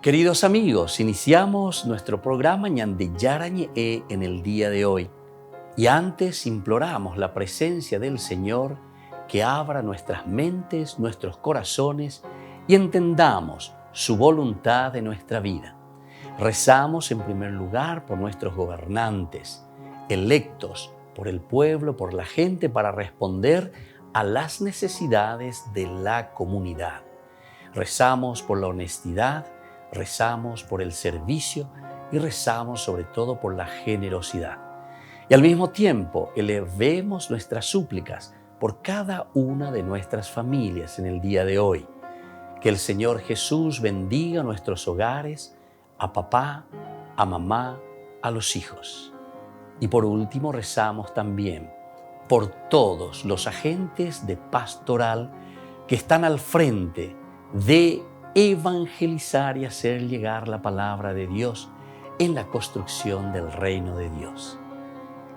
Queridos amigos, iniciamos nuestro programa Ñande Yarañe en el día de hoy. Y antes imploramos la presencia del Señor que abra nuestras mentes, nuestros corazones y entendamos su voluntad de nuestra vida. Rezamos en primer lugar por nuestros gobernantes, electos por el pueblo, por la gente, para responder a las necesidades de la comunidad. Rezamos por la honestidad, rezamos por el servicio y rezamos sobre todo por la generosidad. Y al mismo tiempo elevemos nuestras súplicas por cada una de nuestras familias en el día de hoy. Que el Señor Jesús bendiga nuestros hogares, a papá, a mamá, a los hijos. Y por último rezamos también por todos los agentes de pastoral que están al frente de evangelizar y hacer llegar la palabra de Dios en la construcción del reino de Dios.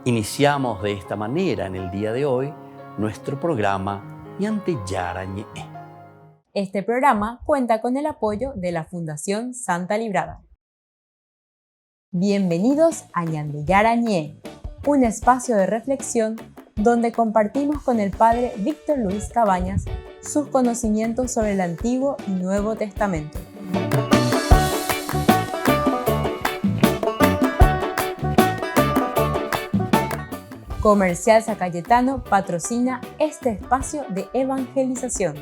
Iniciamos de esta manera en el día de hoy nuestro programa Ñande Yarañe. Este programa cuenta con el apoyo de la Fundación Santa Librada. Bienvenidos a Ñande Yarañe, un espacio de reflexión donde compartimos con el Padre Víctor Luis Cabañas sus conocimientos sobre el Antiguo y Nuevo Testamento. Comercial San Cayetano patrocina este espacio de evangelización.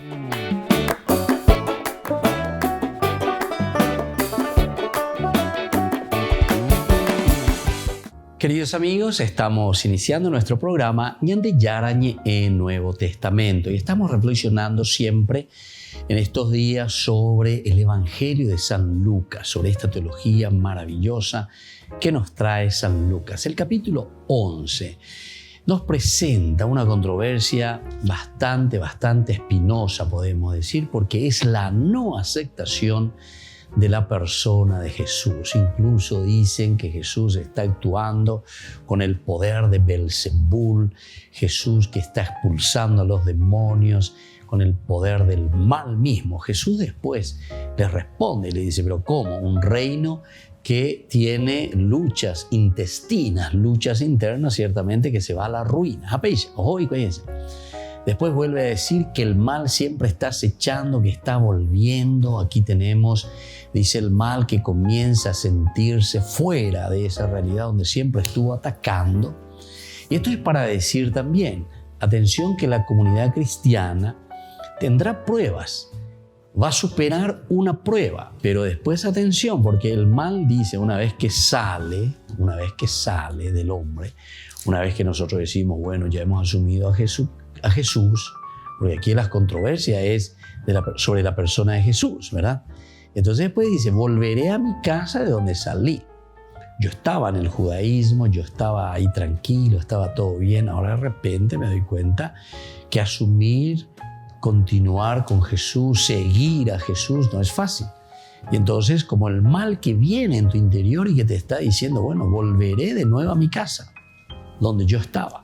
Queridos amigos, estamos iniciando nuestro programa Ñande Yarañe en Nuevo Testamento y estamos reflexionando siempre en estos días sobre el Evangelio de San Lucas, sobre esta teología maravillosa que nos trae San Lucas. El capítulo 11 nos presenta una controversia bastante espinosa, podemos decir, porque es la no aceptación de la persona de Jesús. Incluso dicen que Jesús está actuando con el poder de Belzebul, Jesús que está expulsando a los demonios con el poder del mal mismo. Jesús después les responde y le dice, pero ¿cómo? Un reino que tiene luchas intestinas, luchas internas, ciertamente que se va a la ruina. Después vuelve a decir que el mal siempre está acechando, que está volviendo. Aquí tenemos, dice, el mal que comienza a sentirse fuera de esa realidad donde siempre estuvo atacando. Y esto es para decir también, atención, que la comunidad cristiana tendrá pruebas, va a superar una prueba, pero después atención, porque el mal, dice, una vez que sale del hombre, una vez que nosotros decimos, bueno, ya hemos asumido a Jesús, porque aquí las controversias es sobre la persona de Jesús, ¿verdad? Entonces después dice, volveré a mi casa de donde salí. Yo estaba en el judaísmo, yo estaba ahí tranquilo, estaba todo bien. Ahora de repente me doy cuenta que continuar con Jesús, seguir a Jesús no es fácil. Y entonces, como el mal que viene en tu interior y que te está diciendo, bueno, volveré de nuevo a mi casa, donde yo estaba.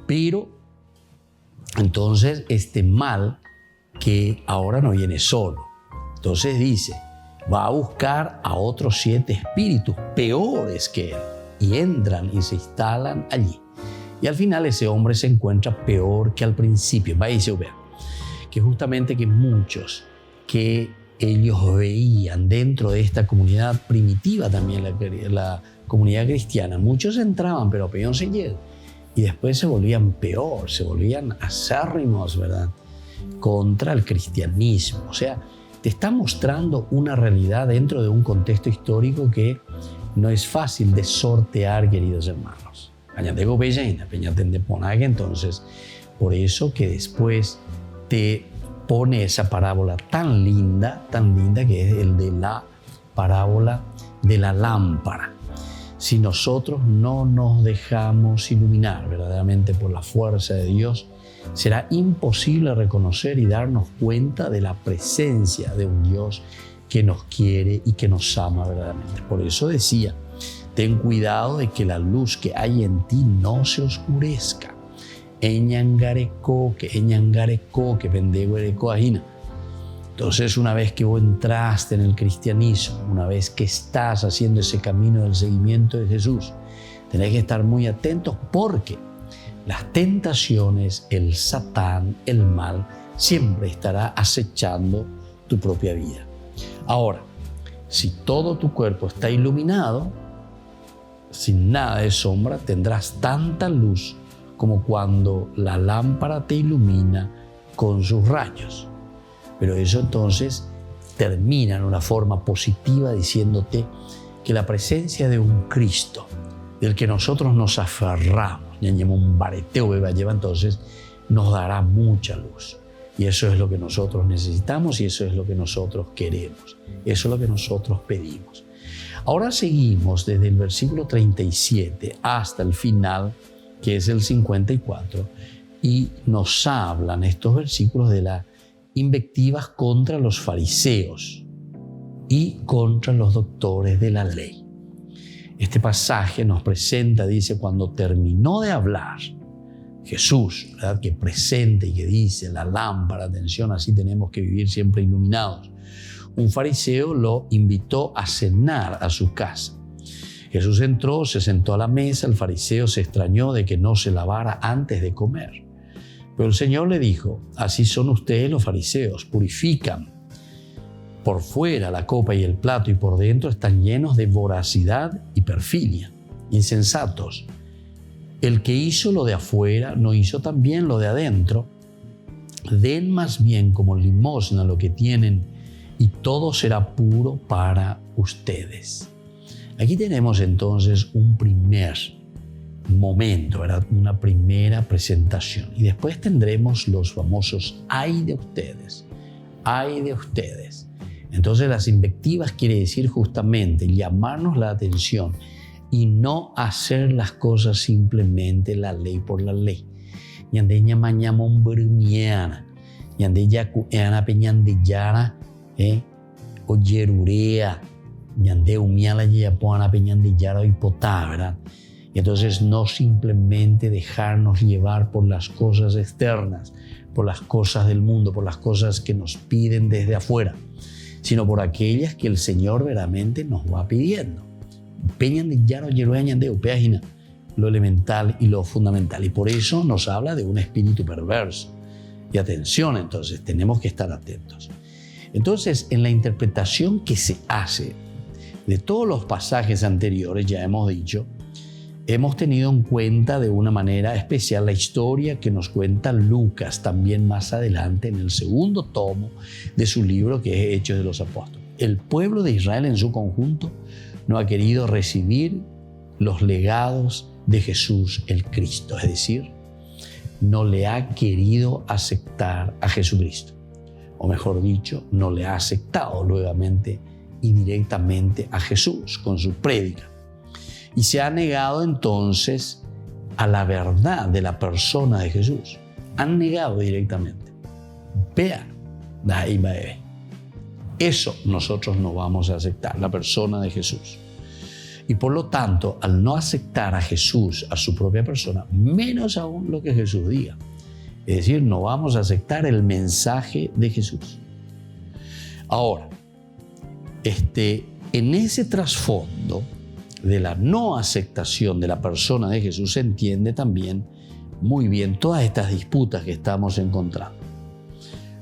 Pero entonces este mal que ahora no viene solo. Entonces dice, va a buscar a otros 7 espíritus peores que él y entran y se instalan allí. Y al final ese hombre se encuentra peor que al principio. Va y dice, vean, que justamente que muchos que ellos veían dentro de esta comunidad primitiva también, la comunidad cristiana, muchos entraban, pero peor se llega. Y después se volvían peor, se volvían acérrimos, ¿verdad?, contra el cristianismo. O sea, te está mostrando una realidad dentro de un contexto histórico que no es fácil de sortear, queridos hermanos. Entonces, por eso que después te pone esa parábola tan linda que es el de la parábola de la lámpara. Si nosotros no nos dejamos iluminar verdaderamente por la fuerza de Dios, será imposible reconocer y darnos cuenta de la presencia de un Dios que nos quiere y que nos ama verdaderamente. Por eso decía, ten cuidado de que la luz que hay en ti no se oscurezca. Entonces Entonces, una vez que vos entraste en el cristianismo, una vez que estás haciendo ese camino del seguimiento de Jesús, tenés que estar muy atentos porque las tentaciones, el Satán, el mal, siempre estará acechando tu propia vida. Ahora, si todo tu cuerpo está iluminado, sin nada de sombra, tendrás tanta luz como cuando la lámpara te ilumina con sus rayos. Pero eso entonces termina en una forma positiva diciéndote que la presencia de un Cristo, del que nosotros nos aferramos, un bareteo lleva entonces, nos dará mucha luz. Y eso es lo que nosotros necesitamos y eso es lo que nosotros queremos. Eso es lo que nosotros pedimos. Ahora seguimos desde el versículo 37 hasta el final, que es el 54, y nos hablan estos versículos de las invectivas contra los fariseos y contra los doctores de la ley. Este pasaje nos presenta, dice, cuando terminó de hablar Jesús, ¿verdad?, que presenta y que dice la lámpara, atención, así tenemos que vivir siempre iluminados. Un fariseo lo invitó a cenar a su casa. Jesús entró, se sentó a la mesa, el fariseo se extrañó de que no se lavara antes de comer. Pero el Señor le dijo, así son ustedes los fariseos, purifican por fuera la copa y el plato y por dentro están llenos de voracidad y perfidia. Insensatos, el que hizo lo de afuera no hizo también lo de adentro. Den más bien como limosna lo que tienen y todo será puro para ustedes. Aquí tenemos entonces un primer momento, ¿verdad?, una primera presentación. Y después tendremos los famosos ay de ustedes, ay de ustedes. Entonces las invectivas quiere decir justamente llamarnos la atención y no hacer las cosas simplemente la ley por la ley. Ñande ñamañama un brumiana, ñande yacuana peñande yara, o yerurea, ñande umiala yapuana peñande yara y potá, ¿verdad? Y entonces no simplemente dejarnos llevar por las cosas externas, por las cosas del mundo, por las cosas que nos piden desde afuera, sino por aquellas que el Señor verdaderamente nos va pidiendo. Peñan de llano, yerueñan de upeágina, lo elemental y lo fundamental. Y por eso nos habla de un espíritu perverso. Y atención, entonces, tenemos que estar atentos. Entonces, en la interpretación que se hace de todos los pasajes anteriores, ya hemos dicho, hemos tenido en cuenta de una manera especial la historia que nos cuenta Lucas también más adelante en el segundo tomo de su libro, que es Hechos de los Apóstoles. El pueblo de Israel en su conjunto no ha querido recibir los legados de Jesús el Cristo, es decir, no le ha querido aceptar a Jesucristo, o mejor dicho, no le ha aceptado nuevamente y directamente a Jesús con su prédica. Y se ha negado entonces a la verdad de la persona de Jesús. Han negado directamente. Vea, eso nosotros no vamos a aceptar, la persona de Jesús. Y por lo tanto, al no aceptar a Jesús, a su propia persona, menos aún lo que Jesús diga. Es decir, no vamos a aceptar el mensaje de Jesús. Ahora, en ese trasfondo de la no aceptación de la persona de Jesús se entiende también muy bien todas estas disputas que estamos encontrando.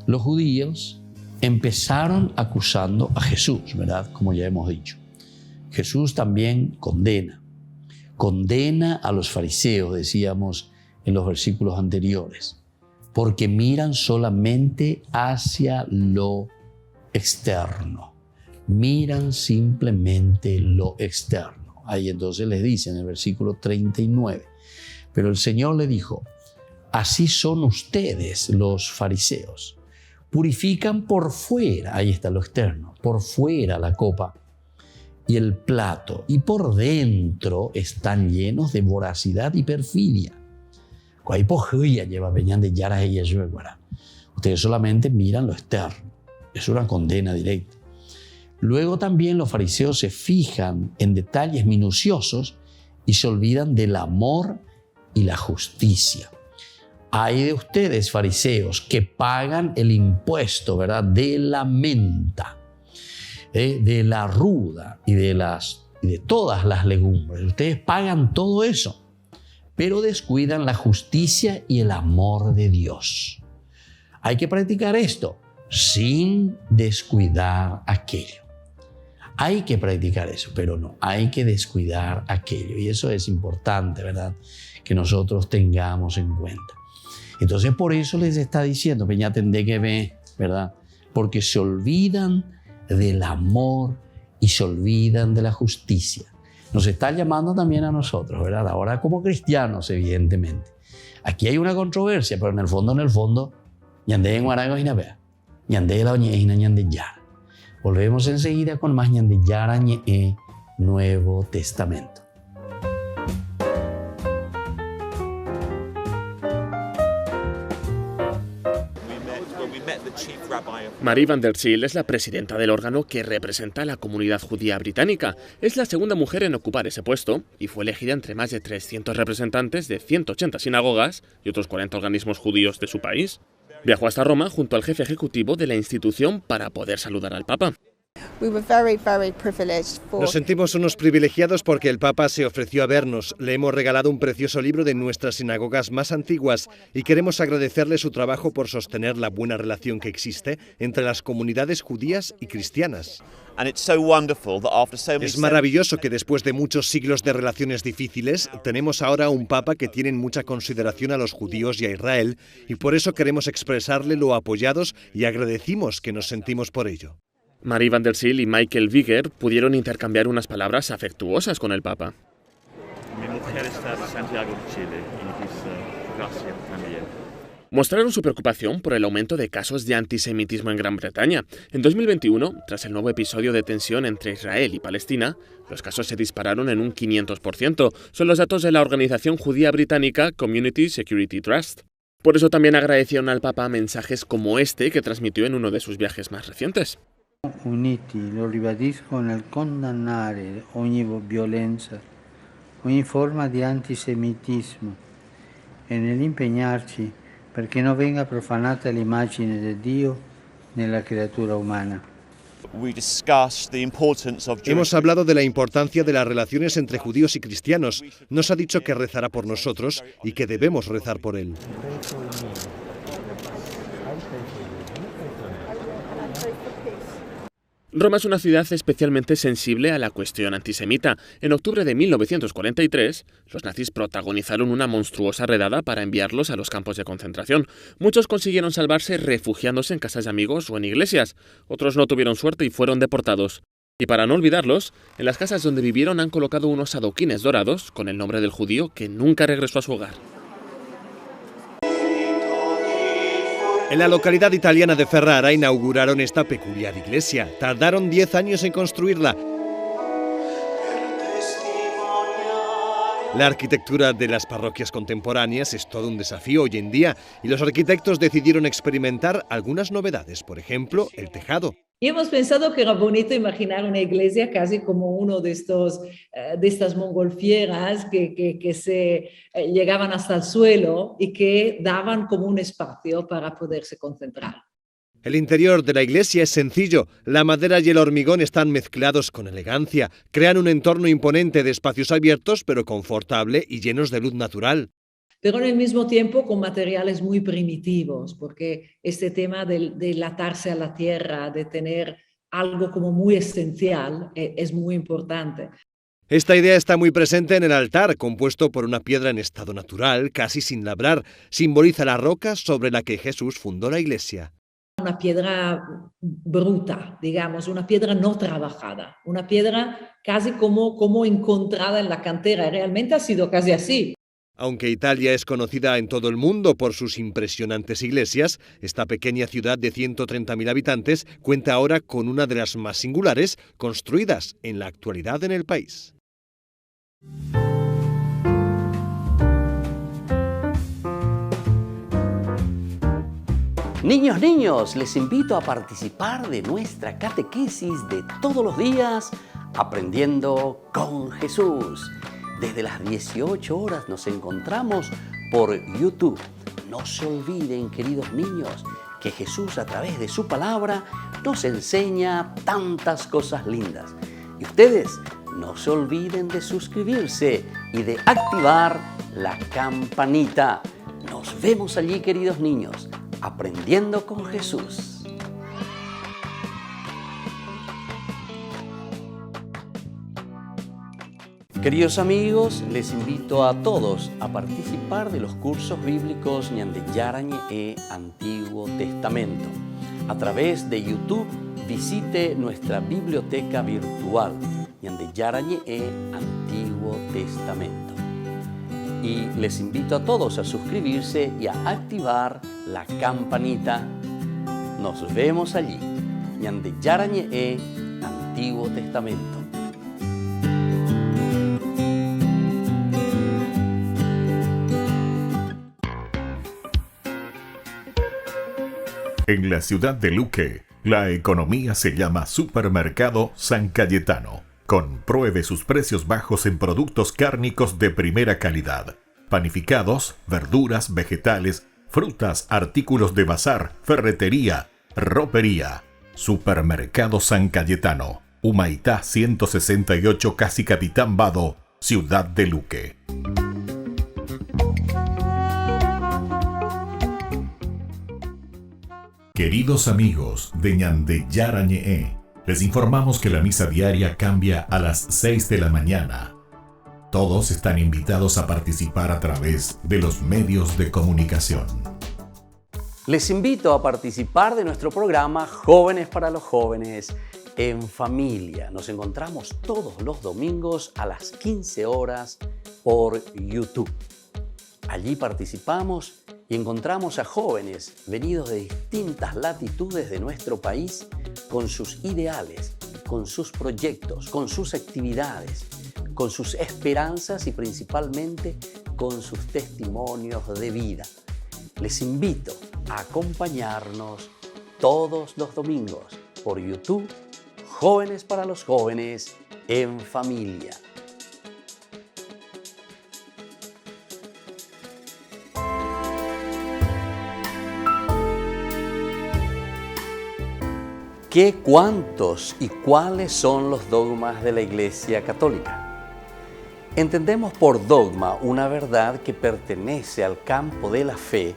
Los judíos empezaron acusando a Jesús, ¿verdad? Como ya hemos dicho. Jesús también condena a los fariseos, decíamos en los versículos anteriores, porque miran solamente hacia lo externo, miran simplemente lo externo. Ahí entonces les dice en el versículo 39, pero el Señor le dijo, así son ustedes los fariseos, purifican por fuera, ahí está lo externo, por fuera la copa y el plato, y por dentro están llenos de voracidad y perfidia. Ustedes solamente miran lo externo, es una condena directa. Luego también los fariseos se fijan en detalles minuciosos y se olvidan del amor y la justicia. Hay de ustedes, fariseos, que pagan el impuesto, ¿verdad?, de la menta, de la ruda y de todas las legumbres. Ustedes pagan todo eso, pero descuidan la justicia y el amor de Dios. Hay que practicar esto sin descuidar aquello. Hay que practicar eso, pero no, hay que descuidar aquello. Y eso es importante, ¿verdad?, que nosotros tengamos en cuenta. Entonces, por eso les está diciendo, Peña tendé que ver, ¿verdad?, porque se olvidan del amor y se olvidan de la justicia. Nos está llamando también a nosotros, ¿verdad?, ahora como cristianos, evidentemente. Aquí hay una controversia, pero en el fondo, ñandé en Guarago y Navea, ñandé la oñeina, ñandé yara. Volvemos enseguida con más ñandé yara, ñe, Nuevo Testamento. Marie van der Zyl es la presidenta del órgano que representa a la comunidad judía británica. Es la segunda mujer en ocupar ese puesto y fue elegida entre más de 300 representantes de 180 sinagogas y otros 40 organismos judíos de su país. Viajó hasta Roma junto al jefe ejecutivo de la institución para poder saludar al Papa. Nos sentimos unos privilegiados porque el Papa se ofreció a vernos. Le hemos regalado un precioso libro de nuestras sinagogas más antiguas y queremos agradecerle su trabajo por sostener la buena relación que existe entre las comunidades judías y cristianas. Es maravilloso que después de muchos siglos de relaciones difíciles, tenemos ahora un Papa que tiene mucha consideración a los judíos y a Israel, y por eso queremos expresarle lo apoyados y agradecimos que nos sentimos por ello. Marie van der Zyl y Michael Wieger pudieron intercambiar unas palabras afectuosas con el Papa. Mi mujer está en Santiago de Chile y dice gracias también. Mostraron su preocupación por el aumento de casos de antisemitismo en Gran Bretaña. En 2021, tras el nuevo episodio de tensión entre Israel y Palestina, los casos se dispararon en un 500%. Son los datos de la organización judía británica Community Security Trust. Por eso también agradecieron al Papa mensajes como este que transmitió en uno de sus viajes más recientes. Uniti, lo ribadisco nel condannare ogni violenza, ogni forma di antisemitismo e nell'impegnarci perché non venga profanata l'immagine di Dio nella creatura umana. Hemos hablado de la importancia de las relaciones entre judíos y cristianos. Nos ha dicho que rezará por nosotros y que debemos rezar por él. Roma es una ciudad especialmente sensible a la cuestión antisemita. En octubre de 1943, los nazis protagonizaron una monstruosa redada para enviarlos a los campos de concentración. Muchos consiguieron salvarse refugiándose en casas de amigos o en iglesias. Otros no tuvieron suerte y fueron deportados. Y para no olvidarlos, en las casas donde vivieron han colocado unos adoquines dorados con el nombre del judío que nunca regresó a su hogar. En la localidad italiana de Ferrara inauguraron esta peculiar iglesia. Tardaron 10 años en construirla. La arquitectura de las parroquias contemporáneas es todo un desafío hoy en día y los arquitectos decidieron experimentar algunas novedades, por ejemplo, el tejado. Y hemos pensado que era bonito imaginar una iglesia casi como uno de estas montgolfieras que se llegaban hasta el suelo y que daban como un espacio para poderse concentrar. El interior de la iglesia es sencillo. La madera y el hormigón están mezclados con elegancia. Crean un entorno imponente de espacios abiertos, pero confortable y llenos de luz natural. Pero en el mismo tiempo con materiales muy primitivos, porque este tema de atarse a la tierra, de tener algo como muy esencial, es muy importante. Esta idea está muy presente en el altar, compuesto por una piedra en estado natural, casi sin labrar. Simboliza la roca sobre la que Jesús fundó la iglesia. Una piedra bruta, digamos, una piedra no trabajada, una piedra casi como encontrada en la cantera. Realmente ha sido casi así. Aunque Italia es conocida en todo el mundo por sus impresionantes iglesias, esta pequeña ciudad de 130.000 habitantes cuenta ahora con una de las más singulares construidas en la actualidad en el país. Niños, les invito a participar de nuestra catequesis de todos los días, Aprendiendo con Jesús. Desde las 18 horas nos encontramos por YouTube. no se olviden, queridos niños, que Jesús a través de su palabra nos enseña tantas cosas lindas. Y ustedes no se olviden de suscribirse y de activar la campanita. Nos vemos allí, queridos niños, aprendiendo con Jesús. Queridos amigos, les invito a todos a participar de los cursos bíblicos Ñande Yarañe e Antiguo Testamento. A través de YouTube, visite nuestra biblioteca virtual Ñande Yarañe e Antiguo Testamento. Y les invito a todos a suscribirse y a activar la campanita. Nos vemos allí. Ñande Yarañe e Antiguo Testamento. En la ciudad de Luque, la economía se llama Supermercado San Cayetano. Compruebe sus precios bajos en productos cárnicos de primera calidad. Panificados, verduras, vegetales, frutas, artículos de bazar, ferretería, ropería. Supermercado San Cayetano, Humaitá 168, Casi Capitán Vado, ciudad de Luque. Queridos amigos de Ñande Yarañe, les informamos que la misa diaria cambia a las 6 de la mañana. Todos están invitados a participar a través de los medios de comunicación. Les invito a participar de nuestro programa Jóvenes para los Jóvenes en Familia. Nos encontramos todos los domingos a las 15 horas por YouTube. Allí participamos y encontramos a jóvenes venidos de distintas latitudes de nuestro país con sus ideales, con sus proyectos, con sus actividades, con sus esperanzas y principalmente con sus testimonios de vida. Les invito a acompañarnos todos los domingos por YouTube, Jóvenes para los Jóvenes en Familia. ¿Qué, cuántos y cuáles son los dogmas de la Iglesia Católica? Entendemos por dogma una verdad que pertenece al campo de la fe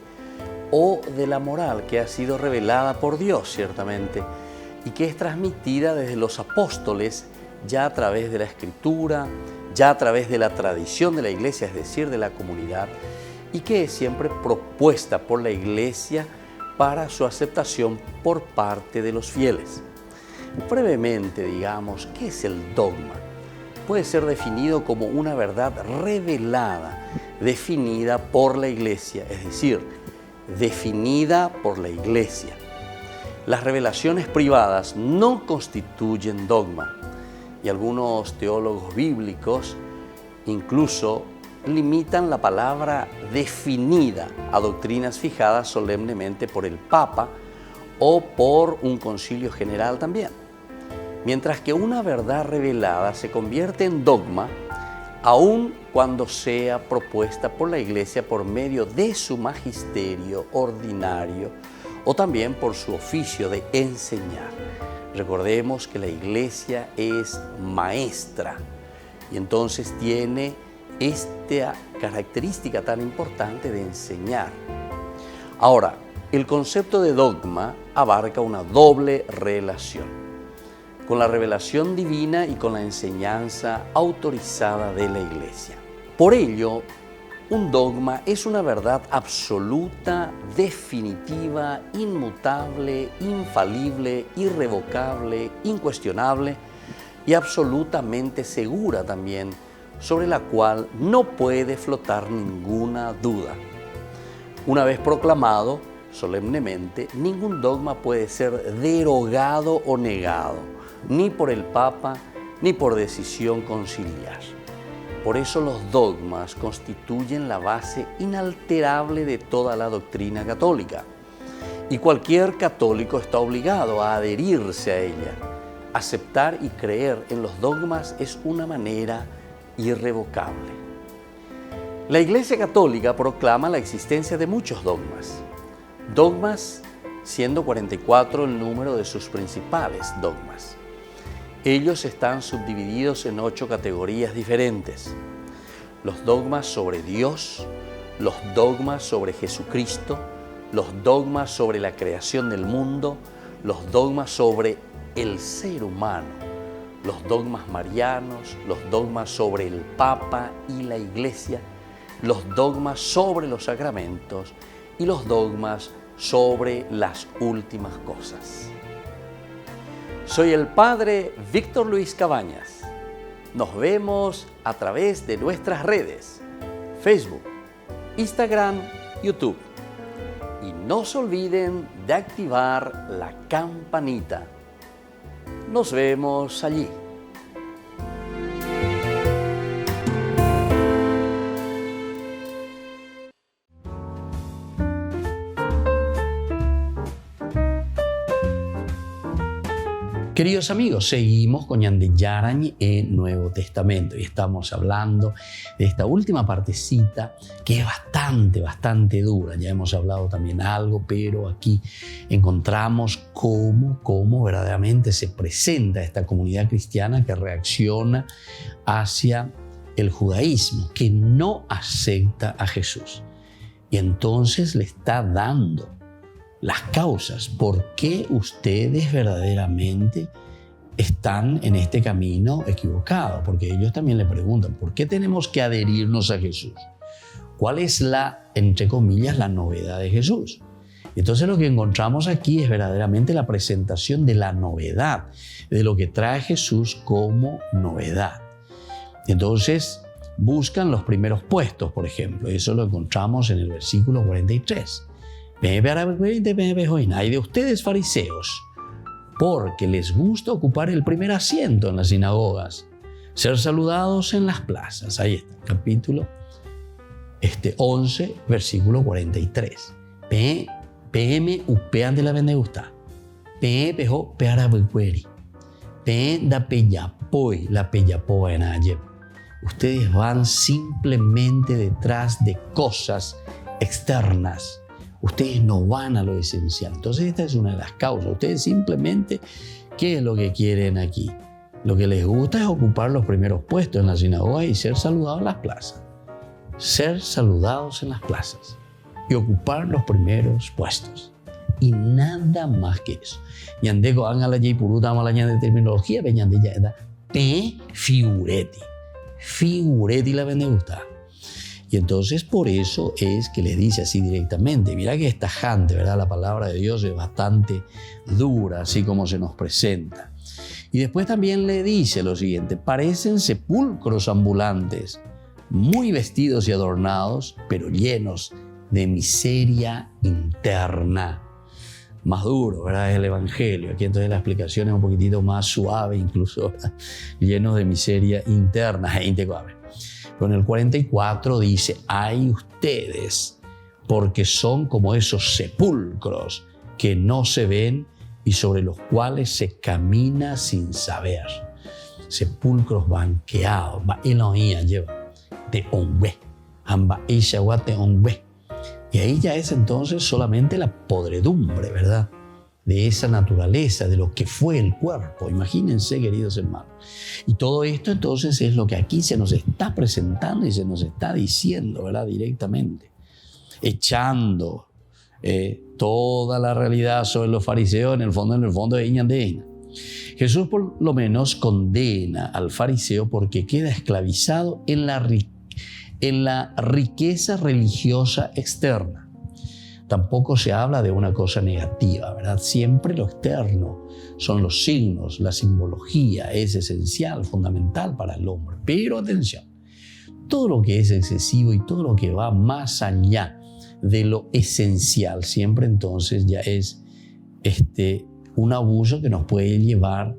o de la moral que ha sido revelada por Dios, ciertamente, y que es transmitida desde los apóstoles ya a través de la Escritura, ya a través de la tradición de la Iglesia, es decir, de la comunidad, y que es siempre propuesta por la Iglesia para su aceptación por parte de los fieles. Brevemente, digamos, ¿qué es el dogma? Puede ser definido como una verdad revelada, definida por la Iglesia, es decir, definida por la Iglesia. Las revelaciones privadas no constituyen dogma, y algunos teólogos bíblicos incluso limitan la palabra definida a doctrinas fijadas solemnemente por el Papa o por un concilio general también. Mientras que una verdad revelada se convierte en dogma aun cuando sea propuesta por la Iglesia por medio de su magisterio ordinario o también por su oficio de enseñar. Recordemos que la Iglesia es maestra y entonces tiene esta característica tan importante de enseñar. Ahora, el concepto de dogma abarca una doble relación, con la revelación divina y con la enseñanza autorizada de la Iglesia. Por ello, un dogma es una verdad absoluta, definitiva, inmutable, infalible, irrevocable, incuestionable y absolutamente segura también, sobre la cual no puede flotar ninguna duda. Una vez proclamado solemnemente, ningún dogma puede ser derogado o negado, ni por el Papa, ni por decisión conciliar. Por eso los dogmas constituyen la base inalterable de toda la doctrina católica. Y cualquier católico está obligado a adherirse a ella. Aceptar y creer en los dogmas es una manera irrevocable. La Iglesia Católica proclama la existencia de muchos dogmas. Dogmas siendo 44 el número de sus principales dogmas. Ellos están subdivididos en 8 categorías diferentes. Los dogmas sobre Dios, los dogmas sobre Jesucristo, los dogmas sobre la creación del mundo, los dogmas sobre el ser humano, los dogmas marianos, los dogmas sobre el Papa y la Iglesia, los dogmas sobre los sacramentos y los dogmas sobre las últimas cosas. Soy el Padre Víctor Luis Cabañas. Nos vemos a través de nuestras redes, Facebook, Instagram, YouTube. Y no se olviden de activar la campanita. Nos vemos allí. Queridos amigos, seguimos con Ñande Yarañe en Nuevo Testamento y estamos hablando de esta última partecita que es bastante dura. Ya hemos hablado también algo, pero aquí encontramos cómo verdaderamente se presenta esta comunidad cristiana que reacciona hacia el judaísmo, que no acepta a Jesús. Y entonces le está dando las causas por qué ustedes verdaderamente están en este camino equivocado, porque ellos también le preguntan, ¿por qué tenemos que adherirnos a Jesús? ¿Cuál es entre comillas, la novedad de Jesús? Entonces lo que encontramos aquí es verdaderamente la presentación de la novedad, de lo que trae Jesús como novedad. Entonces buscan los primeros puestos, por ejemplo, eso lo encontramos en el versículo 43. Hay de ustedes fariseos, porque les gusta ocupar el primer asiento en las sinagogas, ser saludados en las plazas. Ahí está, capítulo 11, versículo 43. PM upean de la bendegusta. Pejo pearabuqueri. Da peyapoi la peyapoa en ayer. Ustedes van simplemente detrás de cosas externas. Ustedes no van a lo esencial. Entonces esta es una de las causas. Ustedes simplemente, ¿qué es lo que quieren aquí? Lo que les gusta es ocupar los primeros puestos en la sinagoga y ser saludados en las plazas. Ser saludados en las plazas y ocupar los primeros puestos. Y nada más que eso. Yandego hagan la yaipuruta malaña de terminología, veñan de ya P figureti. Figureti la vende gustar. Y entonces por eso es que les dice así directamente. Mira que es tajante, ¿verdad? La palabra de Dios es bastante dura, así como se nos presenta. Y después también le dice lo siguiente: parecen sepulcros ambulantes, muy vestidos y adornados, pero llenos de miseria interna. Más duro, ¿verdad? Es el Evangelio. Aquí entonces la explicación es un poquitito más suave, incluso llenos de miseria interna. Pero en el 44 dice: hay ustedes, porque son como esos sepulcros que no se ven y sobre los cuales se camina sin saber. Sepulcros banqueados. De hombre. Y ahí ya es entonces solamente la podredumbre, ¿verdad? De esa naturaleza, de lo que fue el cuerpo. Imagínense, queridos hermanos. Y todo esto entonces es lo que aquí se nos está presentando y se nos está diciendo, ¿verdad? Directamente. Echando toda la realidad sobre los fariseos en el fondo de Iñan de Eina. Jesús por lo menos condena al fariseo porque queda esclavizado en la riqueza religiosa externa. Tampoco se habla de una cosa negativa, ¿verdad? Siempre lo externo son los signos, la simbología es esencial, fundamental para el hombre. Pero atención, todo lo que es excesivo y todo lo que va más allá de lo esencial, siempre entonces ya es un abuso que nos puede llevar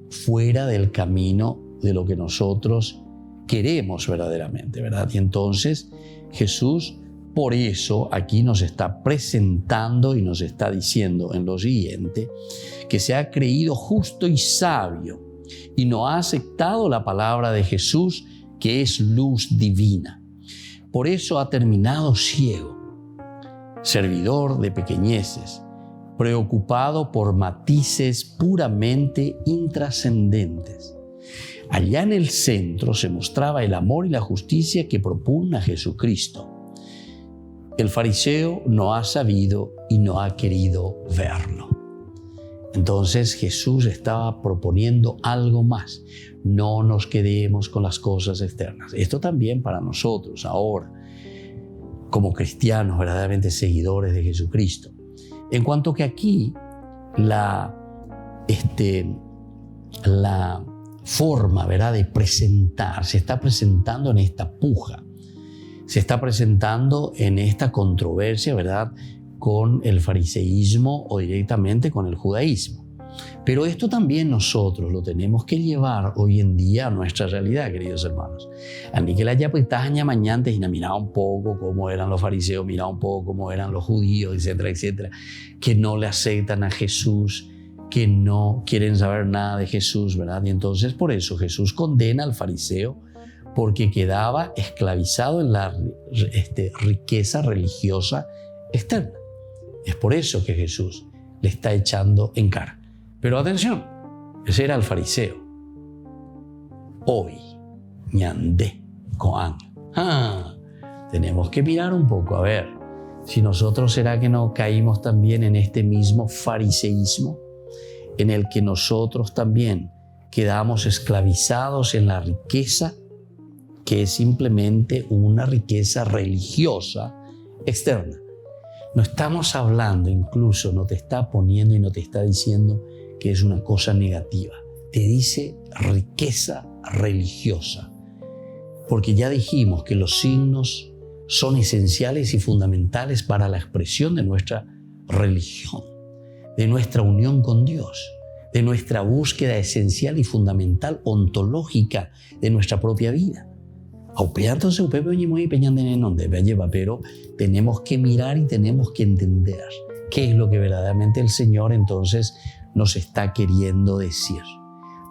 fuera del camino de lo que nosotros queremos verdaderamente, ¿verdad? Y entonces Jesús, por eso aquí nos está presentando y nos está diciendo en lo siguiente que se ha creído justo y sabio y no ha aceptado la palabra de Jesús, que es luz divina. Por eso ha terminado ciego, servidor de pequeñeces, preocupado por matices puramente intrascendentes. Allá en el centro se mostraba el amor y la justicia que propugna Jesucristo. El fariseo no ha sabido y no ha querido verlo. Entonces Jesús estaba proponiendo algo más. No nos quedemos con las cosas externas. Esto también para nosotros ahora, como cristianos verdaderamente seguidores de Jesucristo. En cuanto que aquí la forma, ¿verdad?, de presentar se está presentando en esta puja, se está presentando en esta controversia, ¿verdad?, con el fariseísmo o directamente con el judaísmo. Pero esto también nosotros lo tenemos que llevar hoy en día a nuestra realidad, queridos hermanos. A mí que la ya pues mañana y miraba un poco cómo eran los fariseos, miraba un poco cómo eran los judíos, etcétera, etcétera, que no le aceptan a Jesús, que no quieren saber nada de Jesús, ¿verdad? Y entonces por eso Jesús condena al fariseo porque quedaba esclavizado en la riqueza religiosa externa. Es por eso que Jesús le está echando en cara. Pero atención, ese era el fariseo. Hoy, ñandé, coán. Tenemos que mirar un poco, a ver, si nosotros será que no caímos también en este mismo fariseísmo, en el que nosotros también quedamos esclavizados en la riqueza, que es simplemente una riqueza religiosa externa. No estamos hablando, incluso no te está poniendo y no te está diciendo que es una cosa negativa. Te dice riqueza religiosa. Porque ya dijimos que los signos son esenciales y fundamentales para la expresión de nuestra religión, de nuestra unión con Dios, de nuestra búsqueda esencial y fundamental ontológica de nuestra propia vida. Pero tenemos que mirar y tenemos que entender qué es lo que verdaderamente el Señor entonces nos está queriendo decir.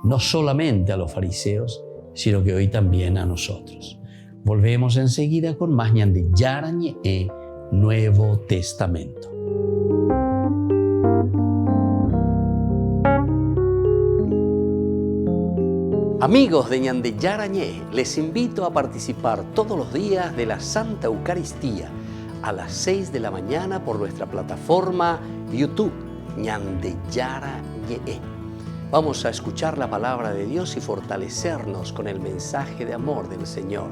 No solamente a los fariseos, sino que hoy también a nosotros. Volvemos enseguida con más ñande Yarañe e Nuevo Testamento. Amigos de ñande Yarañé, les invito a participar todos los días de la Santa Eucaristía a las 6 de la mañana por nuestra plataforma YouTube, ñande Yarañé. Vamos a escuchar la palabra de Dios y fortalecernos con el mensaje de amor del Señor.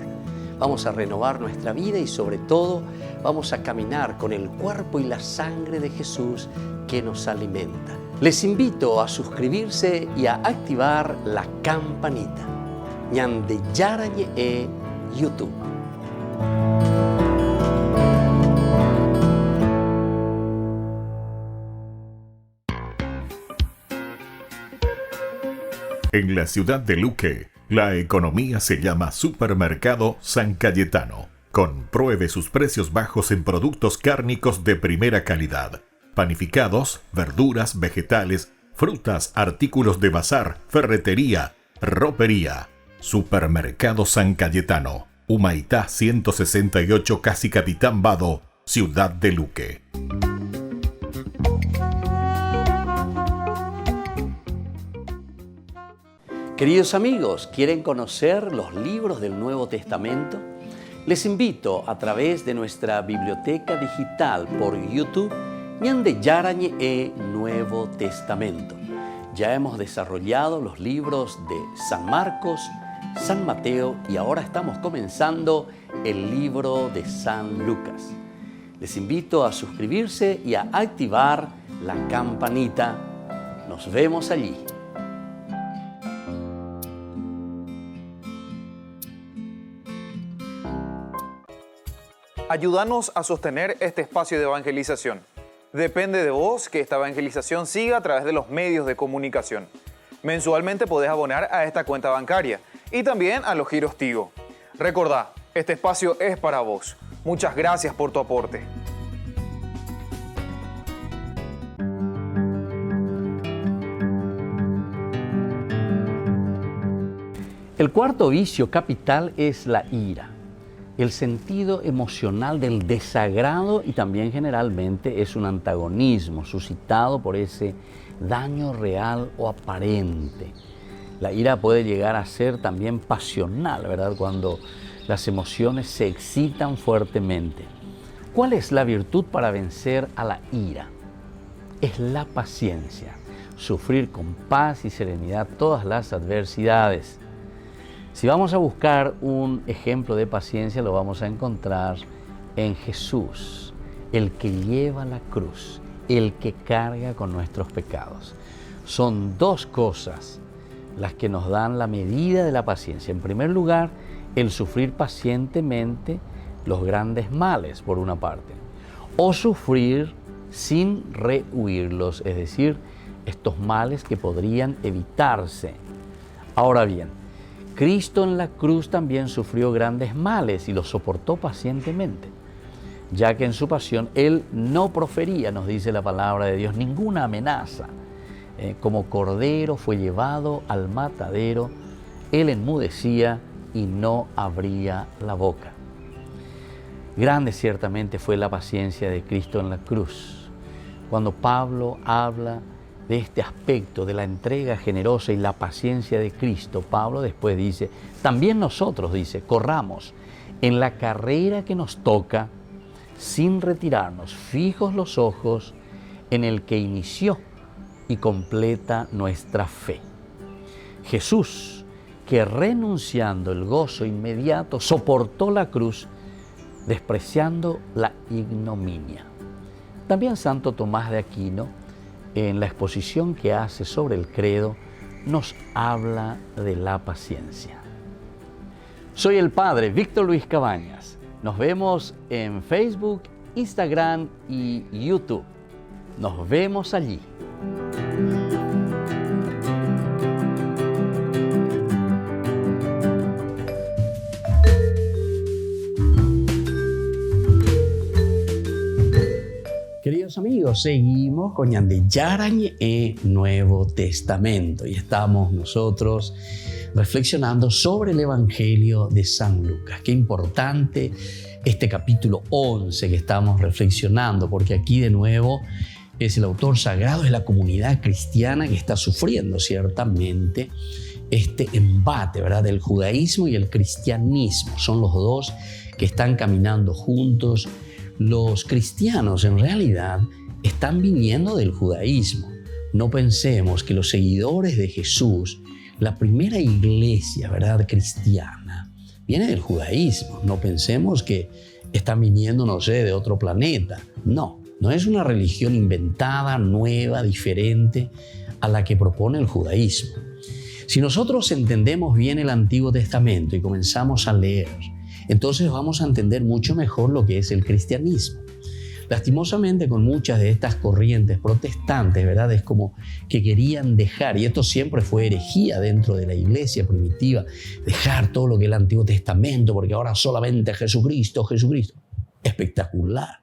Vamos a renovar nuestra vida y sobre todo vamos a caminar con el cuerpo y la sangre de Jesús que nos alimenta. Les invito a suscribirse y a activar la campanita. ñande Yarañé e YouTube. En la ciudad de Luque, la economía se llama Supermercado San Cayetano. Compruebe sus precios bajos en productos cárnicos de primera calidad. Panificados, verduras, vegetales, frutas, artículos de bazar, ferretería, ropería. Supermercado San Cayetano, Humaitá 168, Casi Capitán Vado, Ciudad de Luque. Queridos amigos, ¿quieren conocer los libros del Nuevo Testamento? Les invito a través de nuestra biblioteca digital por YouTube, ñande Yarañé e Nuevo Testamento. Ya hemos desarrollado los libros de San Marcos, San Mateo y ahora estamos comenzando el libro de San Lucas. Les invito a suscribirse y a activar la campanita. Nos vemos allí. Ayúdanos a sostener este espacio de evangelización. Depende de vos que esta evangelización siga a través de los medios de comunicación. Mensualmente podés abonar a esta cuenta bancaria y también a los giros Tigo. Recordá, este espacio es para vos. Muchas gracias por tu aporte. El cuarto vicio capital es la ira. el sentido emocional del desagrado y también generalmente es un antagonismo suscitado por ese daño real o aparente. La ira puede llegar a ser también pasional, ¿verdad? Cuando las emociones se excitan fuertemente. ¿Cuál es la virtud para vencer a la ira? Es la paciencia, sufrir con paz y serenidad todas las adversidades. Si vamos a buscar un ejemplo de paciencia, lo vamos a encontrar en Jesús, el que lleva la cruz, el que carga con nuestros pecados. Son dos cosas las que nos dan la medida de la paciencia. En primer lugar, el sufrir pacientemente los grandes males, por una parte, o sufrir sin rehuirlos, es decir, estos males que podrían evitarse. Ahora bien, Cristo en la cruz también sufrió grandes males y los soportó pacientemente, ya que en su pasión Él no profería, nos dice la palabra de Dios, ninguna amenaza. Como cordero fue llevado al matadero, Él enmudecía y no abría la boca. Grande ciertamente fue la paciencia de Cristo en la cruz. Cuando Pablo habla de este aspecto de la entrega generosa y la paciencia de Cristo, Pablo después dice, también nosotros, dice, corramos en la carrera que nos toca sin retirarnos, fijos los ojos en el que inició y completa nuestra fe. Jesús, que renunciando el gozo inmediato, soportó la cruz, despreciando la ignominia. También Santo Tomás de Aquino, en la exposición que hace sobre el credo, nos habla de la paciencia. Soy el Padre Víctor Luis Cabañas. Nos vemos en Facebook, Instagram y YouTube. Nos vemos allí. Queridos amigos, seguimos con Ñande Yarañe Nuevo Testamento y estamos nosotros reflexionando sobre el Evangelio de San Lucas. Qué importante este capítulo 11 que estamos reflexionando, porque aquí de nuevo es el autor sagrado de la comunidad cristiana que está sufriendo ciertamente este embate, ¿verdad?, del judaísmo y el cristianismo. Son los dos que están caminando juntos. Los cristianos en realidad están viniendo del judaísmo. No pensemos que los seguidores de Jesús, la primera iglesia, ¿verdad?, cristiana, viene del judaísmo. No pensemos que están viniendo, no sé, de otro planeta. No es una religión inventada, nueva, diferente a la que propone el judaísmo. Si nosotros entendemos bien el Antiguo Testamento y comenzamos a leer, entonces vamos a entender mucho mejor lo que es el cristianismo. Lastimosamente, con muchas de estas corrientes protestantes, ¿verdad?, es como que querían dejar, y esto siempre fue herejía dentro de la iglesia primitiva, dejar todo lo que es el Antiguo Testamento, porque ahora solamente Jesucristo. Espectacular.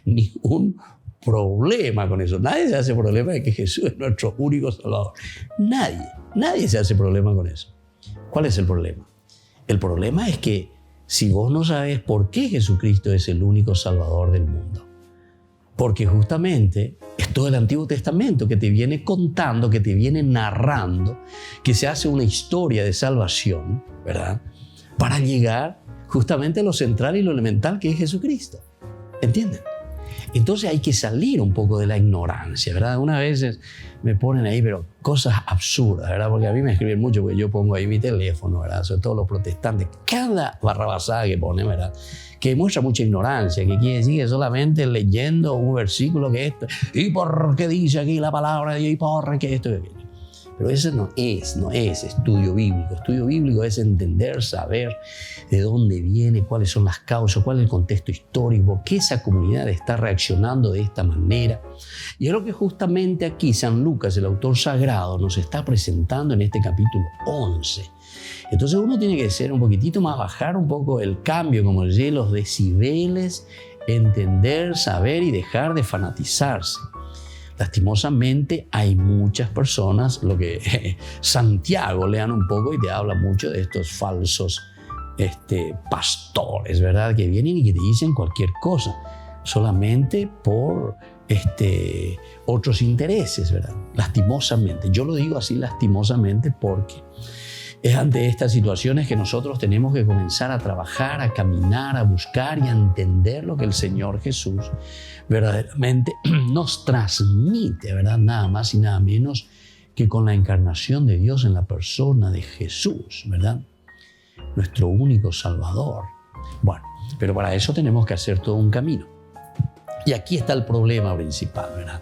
Ningún problema con eso. Nadie se hace problema de que Jesús es nuestro único Salvador. Nadie se hace problema con eso. ¿Cuál es el problema? El problema es que si vos no sabes por qué Jesucristo es el único Salvador del mundo, porque justamente es todo el Antiguo Testamento que te viene contando, que te viene narrando, que se hace una historia de salvación, ¿verdad?, para llegar justamente a lo central y lo elemental que es Jesucristo. ¿Entienden? Entonces hay que salir un poco de la ignorancia, ¿verdad? Unas veces me ponen ahí, pero cosas absurdas, ¿verdad? Porque a mí me escriben mucho, porque yo pongo ahí mi teléfono, ¿verdad? Sobre todo los protestantes, cada barrabasada que ponen, ¿verdad?, que muestra mucha ignorancia, que quiere decir que solamente leyendo un versículo que esto, y por qué dice aquí la palabra de Dios, y por qué esto y aquello. Pero eso no es estudio bíblico. Estudio bíblico es entender, saber de dónde viene, cuáles son las causas, cuál es el contexto histórico, por qué esa comunidad está reaccionando de esta manera. Y es lo que justamente aquí San Lucas, el autor sagrado, nos está presentando en este capítulo 11. Entonces uno tiene que ser un poquitito más, bajar un poco el cambio, como decía, los decibeles, entender, saber y dejar de fanatizarse. Lastimosamente hay muchas personas, lo que Santiago, lean un poco y te habla mucho de estos falsos pastores, ¿verdad? Que vienen y que te dicen cualquier cosa, solamente por otros intereses, ¿verdad? Lastimosamente. Yo lo digo así lastimosamente porque es ante estas situaciones que nosotros tenemos que comenzar a trabajar, a caminar, a buscar y a entender lo que el Señor Jesús verdaderamente nos transmite, ¿verdad? Nada más y nada menos que con la encarnación de Dios en la persona de Jesús, ¿verdad? Nuestro único Salvador. Bueno, pero para eso tenemos que hacer todo un camino. Y aquí está el problema principal, ¿verdad?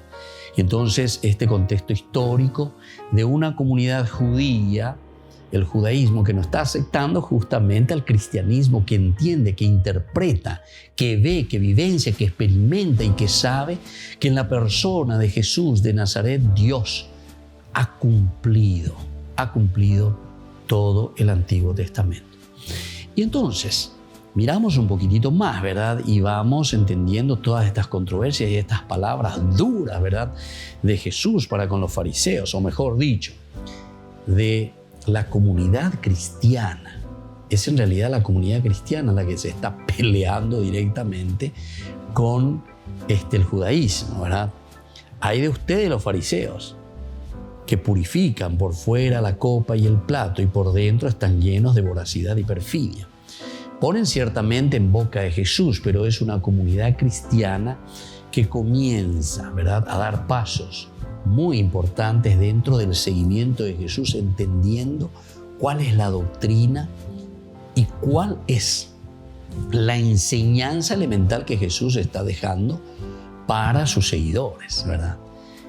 Y entonces este contexto histórico de una comunidad judía, el judaísmo que no está aceptando justamente al cristianismo, que entiende, que interpreta, que ve, que vivencia, que experimenta y que sabe que en la persona de Jesús de Nazaret Dios ha cumplido todo el Antiguo Testamento. Y entonces miramos un poquitito más, ¿verdad? Y vamos entendiendo todas estas controversias y estas palabras duras, ¿verdad? De Jesús para con los fariseos, o mejor dicho, de la comunidad cristiana. Es en realidad la comunidad cristiana la que se está peleando directamente con el judaísmo, ¿verdad? Hay de ustedes los fariseos, que purifican por fuera la copa y el plato y por dentro están llenos de voracidad y perfidia. Ponen ciertamente en boca de Jesús, pero es una comunidad cristiana que comienza, ¿verdad?, a dar pasos muy importantes dentro del seguimiento de Jesús, entendiendo cuál es la doctrina y cuál es la enseñanza elemental que Jesús está dejando para sus seguidores, ¿verdad?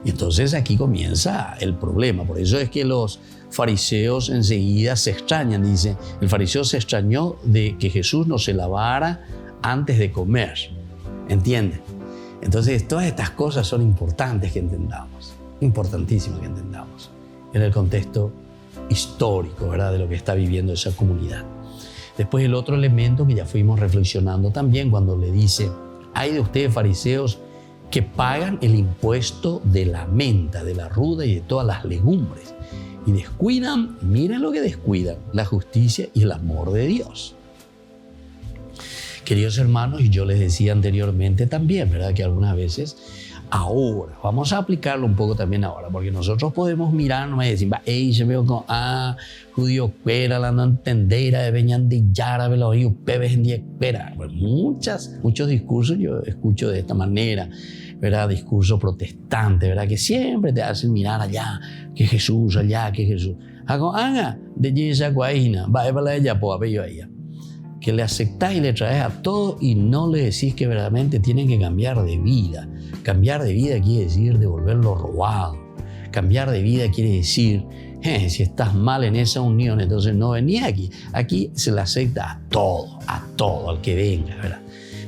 Y entonces aquí comienza el problema. Por eso es que los fariseos enseguida se extrañan. Dice, el fariseo se extrañó de que Jesús no se lavara antes de comer. ¿Entienden? Entonces todas estas cosas son importantes que entendamos. Importantísimo que entendamos en el contexto histórico, ¿verdad?, de lo que está viviendo esa comunidad. Después el otro elemento que ya fuimos reflexionando también cuando le dice, hay de ustedes fariseos que pagan el impuesto de la menta, de la ruda y de todas las legumbres y descuidan, miren lo que descuidan, la justicia y el amor de Dios. Queridos hermanos, y yo les decía anteriormente también, ¿verdad?, que algunas veces ahora, vamos a aplicarlo un poco también ahora, porque nosotros podemos mirarnos y decir, se veo con judío espera, la no entendera de veñan de yara, de los pebes en día espera. Pues muchos discursos yo escucho de esta manera, ¿verdad? Discurso protestante, ¿verdad? Que siempre te hacen mirar allá, que Jesús, allá, que Jesús. De esa guaina, va para ella, pues a ella. Que le aceptás y le traes a todo y no le decís que verdaderamente tienen que cambiar de vida. Cambiar de vida quiere decir devolverlo robado. Cambiar de vida quiere decir, si estás mal en esa unión, entonces no venís aquí. Aquí se le acepta a todo, al que venga, ¿verdad?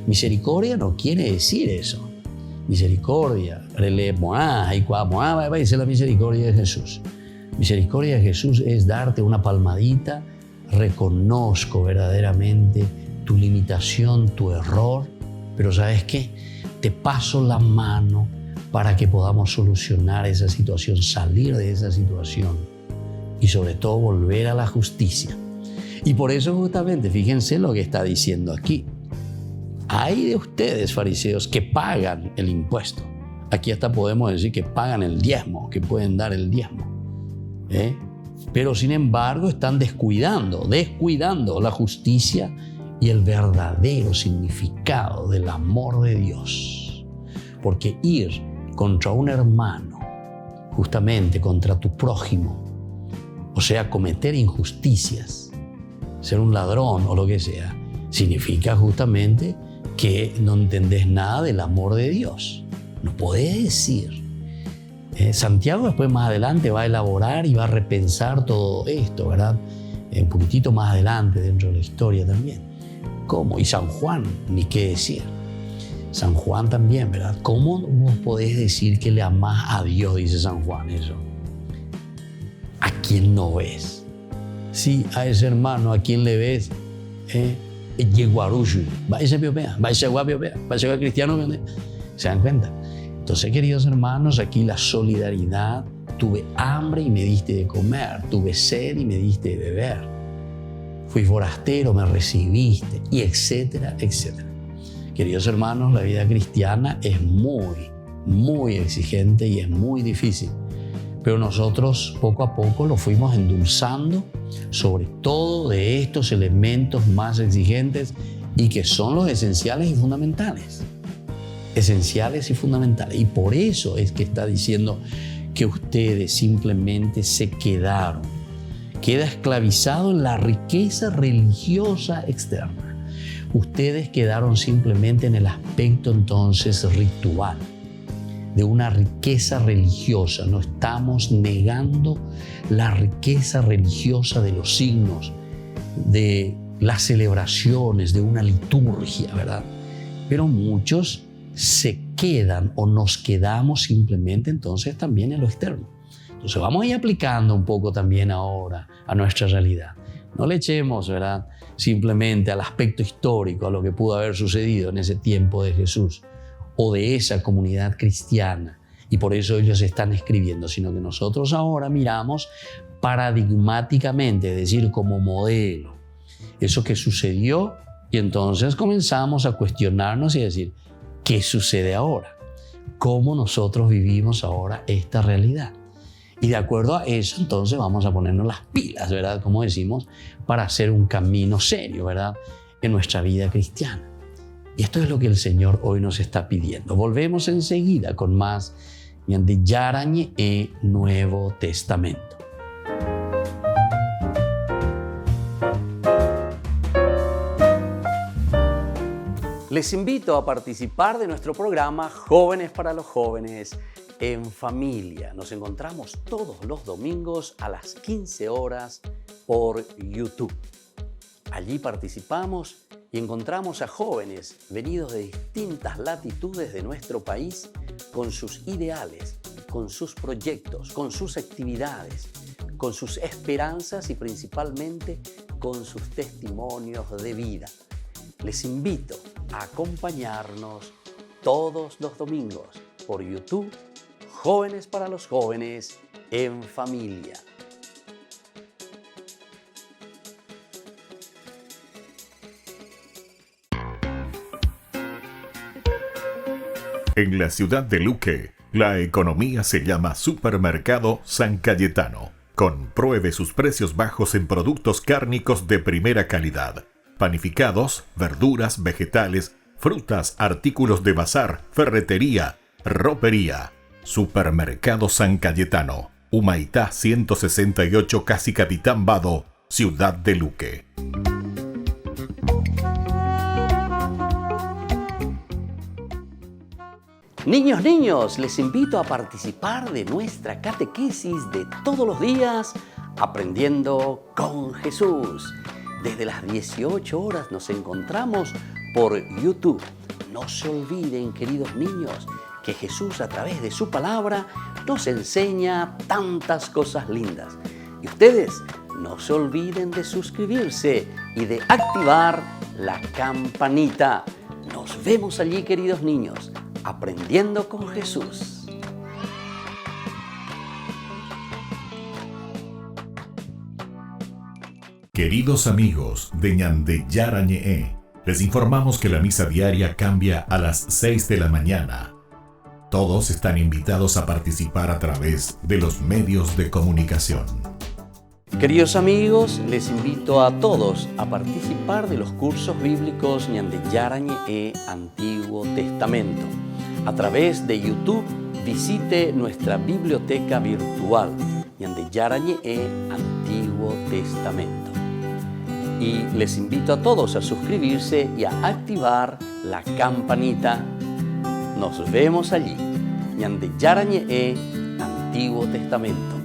Misericordia no quiere decir eso. Misericordia, es la misericordia de Jesús. Misericordia de Jesús es darte una palmadita. Reconozco verdaderamente tu limitación, tu error, pero ¿sabes qué? Te paso la mano para que podamos solucionar esa situación, salir de esa situación y sobre todo volver a la justicia. Y por eso justamente, fíjense lo que está diciendo aquí. Hay de ustedes, fariseos, que pagan el impuesto. Aquí hasta podemos decir que pagan el diezmo, que pueden dar el diezmo. Pero sin embargo están descuidando la justicia y el verdadero significado del amor de Dios. Porque ir contra un hermano, justamente contra tu prójimo, o sea, cometer injusticias, ser un ladrón o lo que sea, significa justamente que no entendés nada del amor de Dios. No podés decir. Santiago después más adelante va a elaborar y va a repensar todo esto, ¿verdad? Un poquitito más adelante dentro de la historia también. ¿Cómo? Y San Juan, ni qué decir. San Juan también, ¿verdad? ¿Cómo vos podés decir que le amás a Dios, dice San Juan eso? ¿A quién no ves? Sí, a ese hermano, ¿a quién le ves? Yeguarushu. Va ese piopea, va ese guapiopea, va ese cristiano. ¿Se dan cuenta? Entonces, queridos hermanos, aquí la solidaridad, tuve hambre y me diste de comer, tuve sed y me diste de beber. fui forastero, me recibiste, y etcétera, etcétera. Queridos hermanos, la vida cristiana es muy exigente y es muy difícil. Pero nosotros poco a poco lo fuimos endulzando, sobre todo de estos elementos más exigentes y que son los esenciales y fundamentales. Esenciales y fundamentales. Y por eso es que está diciendo que ustedes simplemente se queda esclavizado en la riqueza religiosa externa. Ustedes quedaron simplemente en el aspecto entonces ritual, de una riqueza religiosa. No estamos negando la riqueza religiosa de los signos, de las celebraciones, de una liturgia, ¿verdad? Pero muchos se quedan o nos quedamos simplemente entonces también en lo externo. Entonces vamos a ir aplicando un poco también ahora a nuestra realidad. No le echemos, ¿verdad?, simplemente al aspecto histórico, a lo que pudo haber sucedido en ese tiempo de Jesús o de esa comunidad cristiana, y por eso ellos están escribiendo, sino que nosotros ahora miramos paradigmáticamente, es decir, como modelo, eso que sucedió, y entonces comenzamos a cuestionarnos y a decir, ¿qué sucede ahora? ¿Cómo nosotros vivimos ahora esta realidad? Y de acuerdo a eso, entonces vamos a ponernos las pilas, ¿verdad?, como decimos, para hacer un camino serio, ¿verdad?, en nuestra vida cristiana. Y esto es lo que el Señor hoy nos está pidiendo. Volvemos enseguida con más de Yarañe e Nuevo Testamento. Les invito a participar de nuestro programa Jóvenes para los Jóvenes en Familia. Nos encontramos todos los domingos a las 15 horas por YouTube. Allí participamos y encontramos a jóvenes venidos de distintas latitudes de nuestro país con sus ideales, con sus proyectos, con sus actividades, con sus esperanzas y principalmente con sus testimonios de vida. Les invito a acompañarnos todos los domingos por YouTube, Jóvenes para los Jóvenes en Familia. En la ciudad de Luque, la economía se llama Supermercado San Cayetano. Compruebe sus precios bajos en productos cárnicos de primera calidad. Panificados, verduras, vegetales, frutas, artículos de bazar, ferretería, ropería. Supermercado San Cayetano, Humaitá 168, Casi Capitán Vado, Ciudad de Luque. Niños, les invito a participar de nuestra catequesis de todos los días, Aprendiendo con Jesús. Desde las 18 horas nos encontramos por YouTube. No se olviden, queridos niños, que Jesús a través de su palabra nos enseña tantas cosas lindas. Y ustedes no se olviden de suscribirse y de activar la campanita. Nos vemos allí, queridos niños, Aprendiendo con Jesús. Queridos amigos de Ñande Yarañe, les informamos que la misa diaria cambia a las 6 de la mañana. Todos están invitados a participar a través de los medios de comunicación. Queridos amigos, les invito a todos a participar de los cursos bíblicos Ñande Yarañe e Antiguo Testamento. A través de YouTube, visite nuestra biblioteca virtual Ñande Yarañe e Antiguo Testamento. Y les invito a todos a suscribirse y a activar la campanita. Nos vemos allí, Ñande Yarañe e Antiguo Testamento.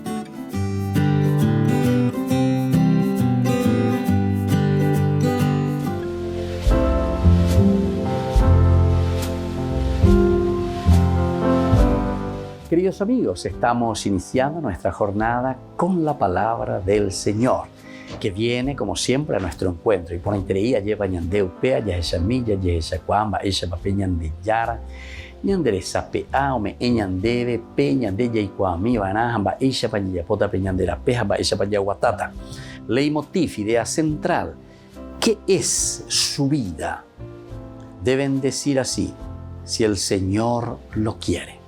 Queridos amigos, estamos iniciando nuestra jornada con la palabra del Señor, que viene como siempre a nuestro encuentro. Y por interés lleva Ñande Upea, ya esa milla, ya esa cuamba, esa papel Ñande Yara, Ñande Sapea, ome Ñande Pe, Ñande Yaikwami, Banahamba, esa pañilla pota Peñande la Peja, esa paña guatata. leitmotiv, idea central. ¿Qué es su vida? Deben decir así: si el Señor lo quiere.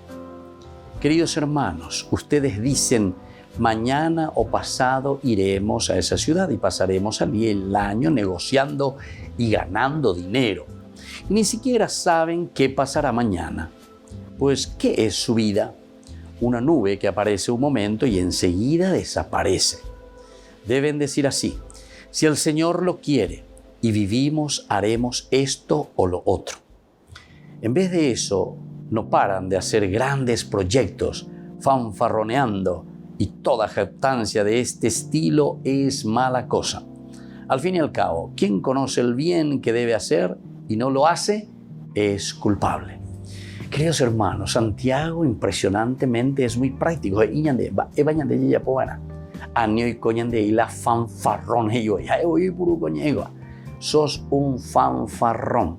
Queridos hermanos, ustedes dicen: mañana o pasado iremos a esa ciudad y pasaremos allí el año negociando y ganando dinero. Y ni siquiera saben qué pasará mañana. Pues, ¿qué es su vida? Una nube que aparece un momento y enseguida desaparece. Deben decir así: si el Señor lo quiere y vivimos, haremos esto o lo otro. En vez de eso, no paran de hacer grandes proyectos, fanfarroneando, y toda jactancia de este estilo es mala cosa. Al fin y al cabo, quien conoce el bien que debe hacer y no lo hace, es culpable. Queridos hermanos, Santiago impresionantemente es muy práctico. Sos un fanfarrón.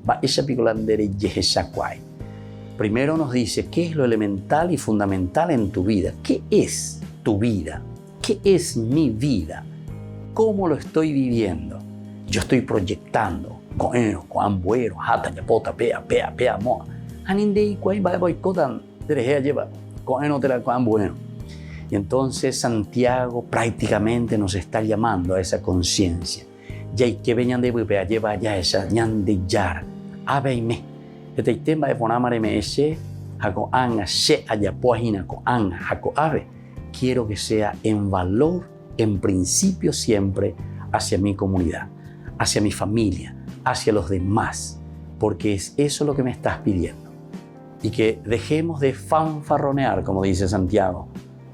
Primero nos dice qué es lo elemental y fundamental en tu vida. ¿Qué es tu vida? ¿Qué es mi vida? ¿Cómo lo estoy viviendo? Yo estoy proyectando. Y entonces Santiago prácticamente nos está llamando a esa conciencia. Y que venían de lleva ya esa ñan de yar. Abeime. Este tema de ponamare me ese hago anga se haya página con anga hago ave. Quiero que sea en valor, en principio siempre hacia mi comunidad, hacia mi familia, hacia los demás, porque es eso lo que me estás pidiendo. Y que dejemos de fanfarronear, como dice Santiago,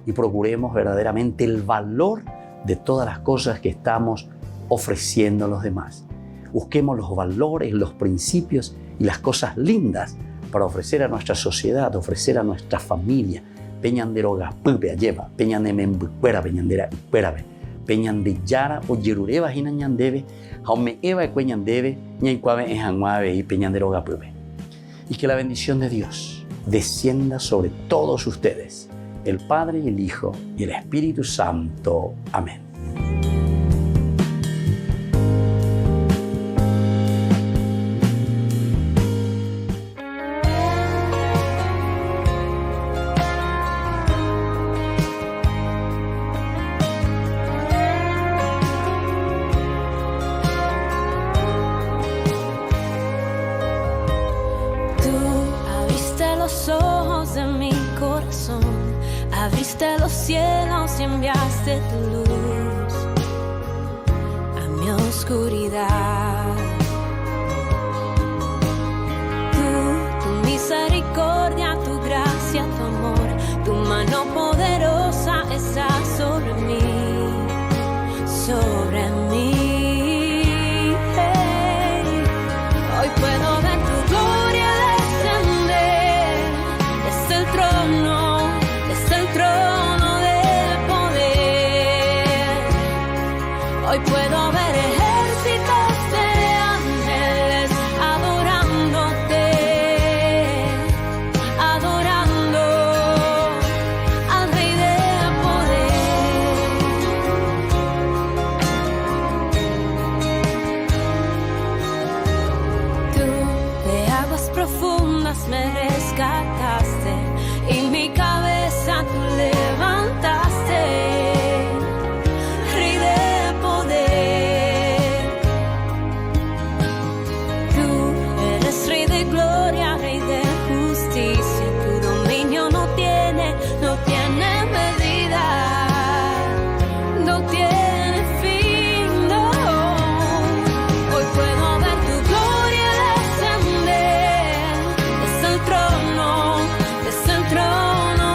y procuremos verdaderamente el valor de todas las cosas que estamos ofreciendo a los demás. Busquemos los valores, los principios y las cosas lindas para ofrecer a nuestra sociedad, ofrecer a nuestra familia. Peñanderoga, pupe, lleva, peñanemembuera, peñandera, puerabe, peñandeyara o yerureba, hinañandebe, jaume eva y cueñandebe, ñaicuave en janguave y peñanderoga, pupe. Y que la bendición de Dios descienda sobre todos ustedes, el Padre y el Hijo y el Espíritu Santo. Amén. Abriste los cielos y enviaste tu luz a mi oscuridad. Tu misericordia, tu gracia, tu amor, tu mano poderosa está sobre mí, sobre mí. Hey. Hoy puedo ver tu gloria descender desde el trono. Hoy puedo ver ejércitos de ángeles adorándote, adorando al Rey del poder. Tú de aguas profundas me rescataste y mi cabeza tú levantaste. Trono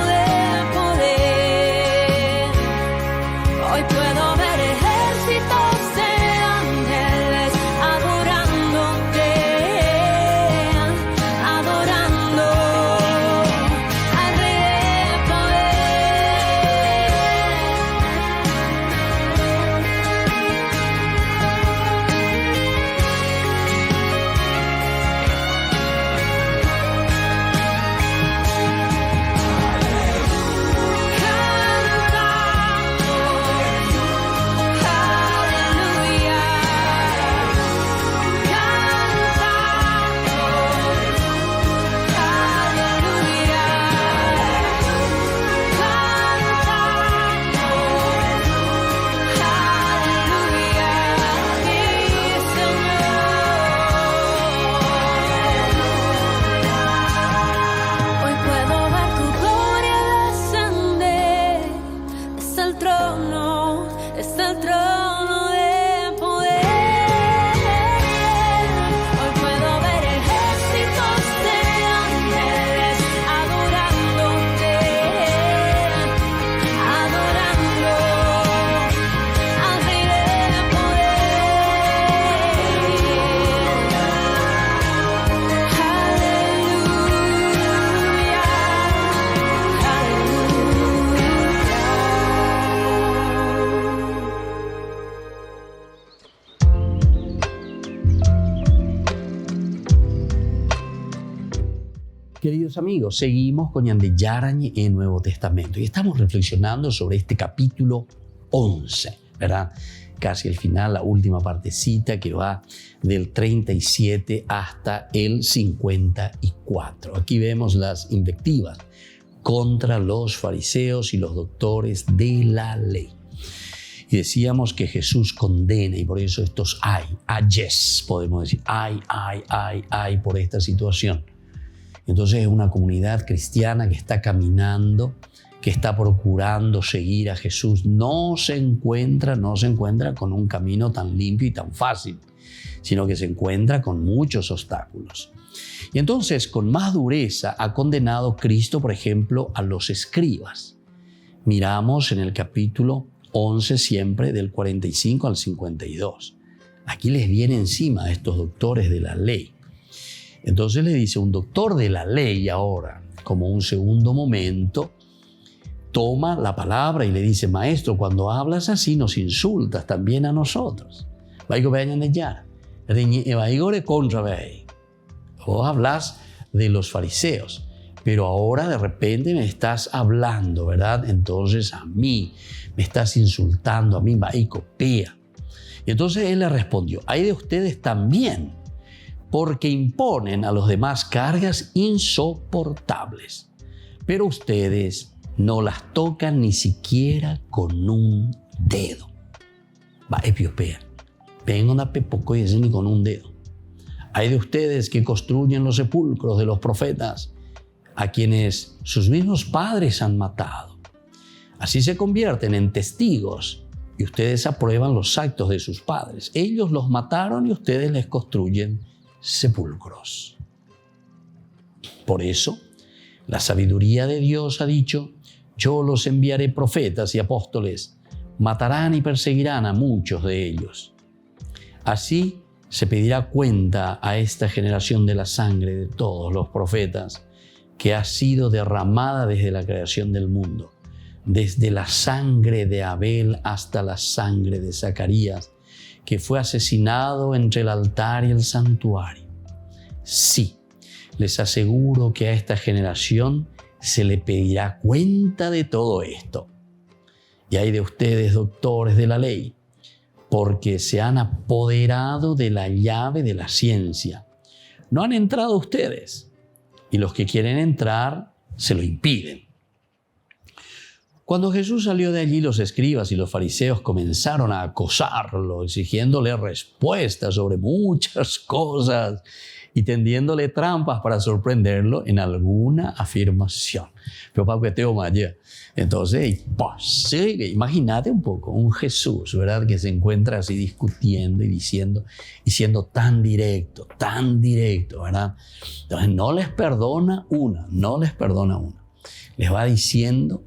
Queridos amigos, seguimos con Ñande Yarañe en Nuevo Testamento y estamos reflexionando sobre este capítulo 11, ¿verdad? Casi el final, la última partecita que va del 37 hasta el 54. Aquí vemos las invectivas contra los fariseos y los doctores de la ley. Y decíamos que Jesús condena, y por eso estos ayes, podemos decir, ay por esta situación. Entonces es una comunidad cristiana que está caminando, que está procurando seguir a Jesús. No se encuentra con un camino tan limpio y tan fácil, sino que se encuentra con muchos obstáculos. Y entonces, con más dureza, ha condenado Cristo, por ejemplo, a los escribas. Miramos en el capítulo 11 siempre, del 45 al 52. Aquí les viene encima a estos doctores de la ley. Entonces le dice un doctor de la ley ahora, como un segundo momento, toma la palabra y le dice, maestro, cuando hablas así nos insultas también a nosotros. Vos hablas de los fariseos, pero ahora de repente me estás hablando, ¿verdad? Entonces a mí me estás insultando, a mí, vaicopea. Y entonces él le respondió, hay de ustedes también, porque imponen a los demás cargas insoportables, pero ustedes no las tocan ni siquiera con un dedo. Va, epiopea. Vengan a pepoco y ni con un dedo. Hay de ustedes que construyen los sepulcros de los profetas, a quienes sus mismos padres han matado. Así se convierten en testigos y ustedes aprueban los actos de sus padres. Ellos los mataron y ustedes les construyen sepulcros. Por eso, la sabiduría de Dios ha dicho, yo los enviaré profetas y apóstoles, matarán y perseguirán a muchos de ellos. Así se pedirá cuenta a esta generación de la sangre de todos los profetas que ha sido derramada desde la creación del mundo, desde la sangre de Abel hasta la sangre de Zacarías, que fue asesinado entre el altar y el santuario. Sí, les aseguro que a esta generación se le pedirá cuenta de todo esto. Y hay de ustedes, doctores de la ley, porque se han apoderado de la llave de la ciencia. No han entrado ustedes, y los que quieren entrar se lo impiden. Cuando Jesús salió de allí, los escribas y los fariseos comenzaron a acosarlo, exigiéndole respuestas sobre muchas cosas y tendiéndole trampas para sorprenderlo en alguna afirmación. Entonces, imagínate un poco un Jesús, ¿verdad? Que se encuentra así discutiendo y diciendo y siendo tan directo, ¿verdad? Entonces no les perdona una. Les va diciendo,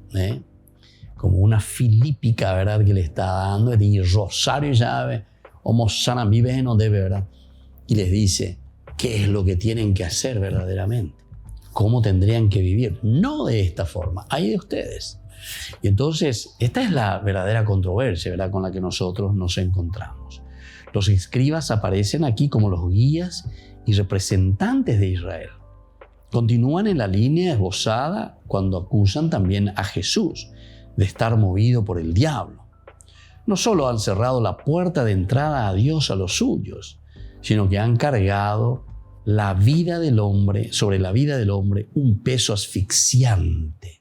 como una filípica, ¿verdad? Que le está dando, de rosario, ¿sabe? Vive no debe, ¿verdad? Y les dice, ¿qué es lo que tienen que hacer verdaderamente? ¿Cómo tendrían que vivir? No de esta forma, hay de ustedes. Y entonces, esta es la verdadera controversia, ¿verdad? Con la que nosotros nos encontramos. Los escribas aparecen aquí como los guías y representantes de Israel. Continúan en la línea esbozada cuando acusan también a Jesús de estar movido por el diablo. No solo han cerrado la puerta de entrada a Dios a los suyos, sino que han cargado la vida del hombre, sobre la vida del hombre, un peso asfixiante.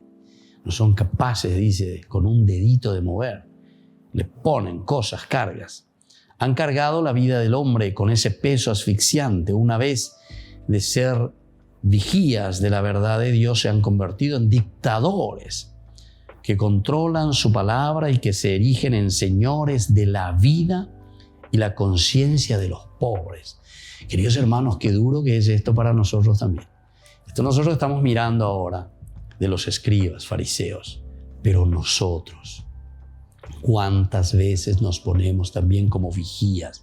No son capaces, dice, con un dedito de mover. Le ponen cosas, cargas. Han cargado la vida del hombre con ese peso asfixiante. Una vez de ser vigías de la verdad de Dios, se han convertido en dictadores que controlan su palabra y que se erigen en señores de la vida y la conciencia de los pobres. Queridos hermanos, qué duro que es esto para nosotros también. Esto nosotros estamos mirando ahora de los escribas, fariseos, pero nosotros, ¿cuántas veces nos ponemos también como vigías?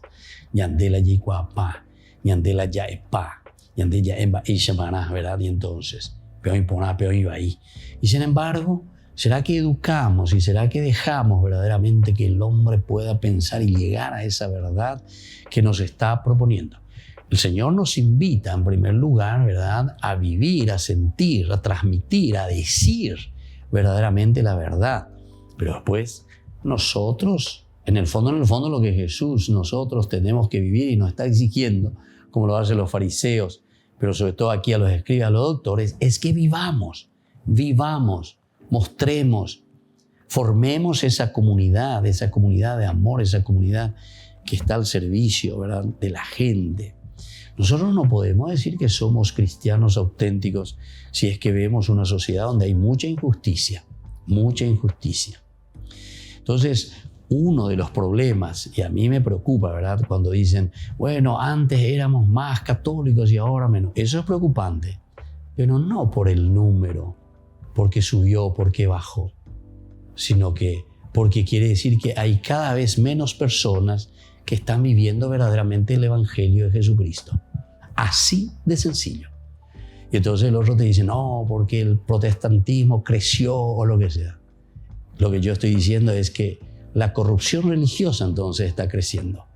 Yandela yiguapa, yandela yaepa, yandela emba ishamana, ¿verdad? Y entonces, peor imponá, peor iba ahí. Y sin embargo, ¿será que educamos y será que dejamos verdaderamente que el hombre pueda pensar y llegar a esa verdad que nos está proponiendo? El Señor nos invita en primer lugar, ¿verdad?, a vivir, a sentir, a transmitir, a decir verdaderamente la verdad. Pero después nosotros, en el fondo, lo que Jesús, nosotros tenemos que vivir y nos está exigiendo, como lo hacen los fariseos, pero sobre todo aquí a los escribas, a los doctores, es que vivamos, mostremos, formemos esa comunidad de amor, esa comunidad que está al servicio, ¿verdad?, de la gente. Nosotros no podemos decir que somos cristianos auténticos si es que vemos una sociedad donde hay mucha injusticia. Entonces, uno de los problemas, y a mí me preocupa, ¿verdad?, cuando dicen, bueno, antes éramos más católicos y ahora menos. Eso es preocupante, pero no por el número, porque subió, porque bajó, sino que porque quiere decir que hay cada vez menos personas que están viviendo verdaderamente el Evangelio de Jesucristo. Así de sencillo. Y entonces el otro te dice, no, porque el protestantismo creció o lo que sea. Lo que yo estoy diciendo es que la corrupción religiosa entonces está creciendo.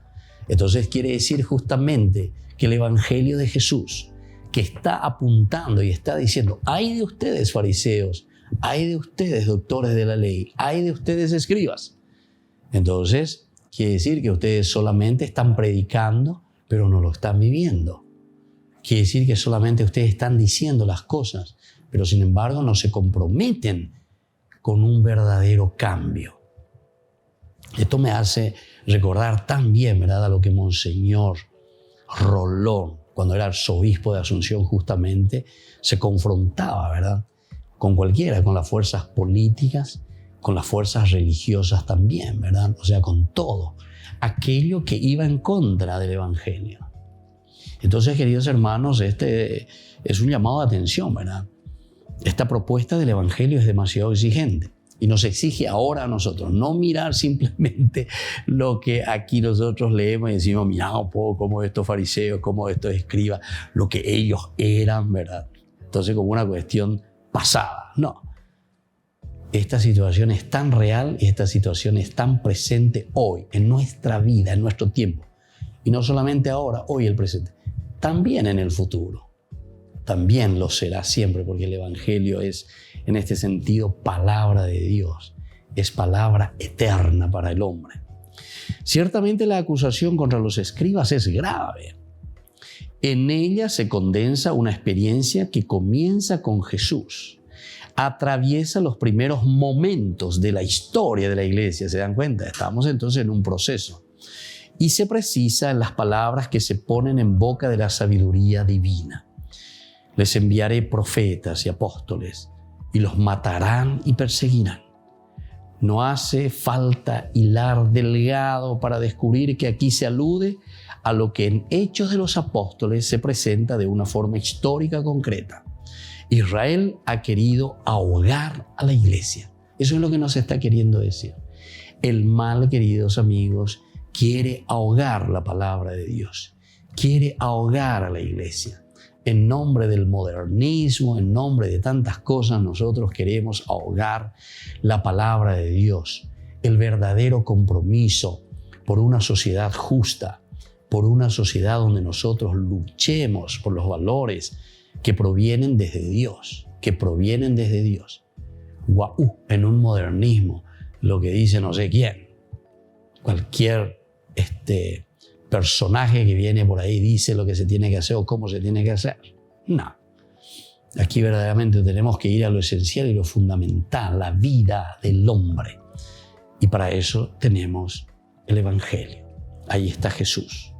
Entonces quiere decir justamente que el Evangelio de Jesús, que está apuntando y está diciendo, ay de ustedes fariseos, ay de ustedes doctores de la ley, ay de ustedes escribas. Entonces quiere decir que ustedes solamente están predicando, pero no lo están viviendo. Quiere decir que solamente ustedes están diciendo las cosas, pero sin embargo no se comprometen con un verdadero cambio. Esto me hace recordar también, ¿verdad?, a lo que Monseñor Rolón, cuando era arzobispo de Asunción justamente, se confrontaba, ¿verdad?, con cualquiera, con las fuerzas políticas, con las fuerzas religiosas también, ¿verdad? O sea, con todo aquello que iba en contra del Evangelio. Entonces, queridos hermanos, este es un llamado de atención, ¿verdad? Esta propuesta del Evangelio es demasiado exigente y nos exige ahora a nosotros no mirar simplemente lo que aquí nosotros leemos y decimos, mira un poco cómo estos fariseos, cómo estos escribas, lo que ellos eran, ¿verdad? Entonces, como una cuestión pasada. No. Esta situación es tan real y esta situación es tan presente hoy, en nuestra vida, en nuestro tiempo. Y no solamente ahora, hoy el presente, también en el futuro. También lo será siempre, porque el Evangelio es, en este sentido, palabra de Dios. Es palabra eterna para el hombre. Ciertamente la acusación contra los escribas es grave. En ella se condensa una experiencia que comienza con Jesús. Atraviesa los primeros momentos de la historia de la iglesia. ¿Se dan cuenta? Estamos entonces en un proceso. Y se precisa en las palabras que se ponen en boca de la sabiduría divina. Les enviaré profetas y apóstoles, y los matarán y perseguirán. No hace falta hilar delgado para descubrir que aquí se alude a lo que en Hechos de los Apóstoles se presenta de una forma histórica concreta. Israel ha querido ahogar a la iglesia. Eso es lo que nos está queriendo decir. El mal, queridos amigos, quiere ahogar la palabra de Dios. Quiere ahogar a la iglesia. En nombre del modernismo, en nombre de tantas cosas, nosotros queremos ahogar la palabra de Dios. El verdadero compromiso por una sociedad justa, por una sociedad donde nosotros luchemos por los valores que provienen desde Dios, en un modernismo, lo que dice no sé quién, cualquier personaje que viene por ahí dice lo que se tiene que hacer o cómo se tiene que hacer. No. Aquí verdaderamente tenemos que ir a lo esencial y lo fundamental, la vida del hombre. Y para eso tenemos el Evangelio. Ahí está Jesús.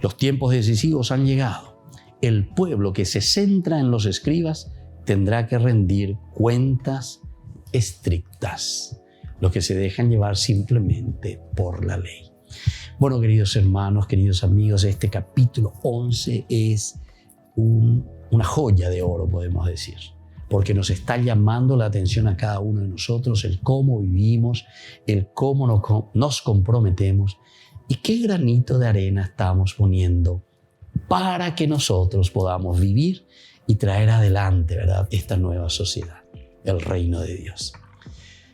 Los tiempos decisivos han llegado. El pueblo que se centra en los escribas tendrá que rendir cuentas estrictas, los que se dejan llevar simplemente por la ley. Bueno, queridos hermanos, queridos amigos, este capítulo 11 es una joya de oro, podemos decir, porque nos está llamando la atención a cada uno de nosotros, el cómo vivimos, el cómo nos comprometemos y qué granito de arena estamos poniendo para que nosotros podamos vivir y traer adelante, ¿verdad?, esta nueva sociedad, el reino de Dios.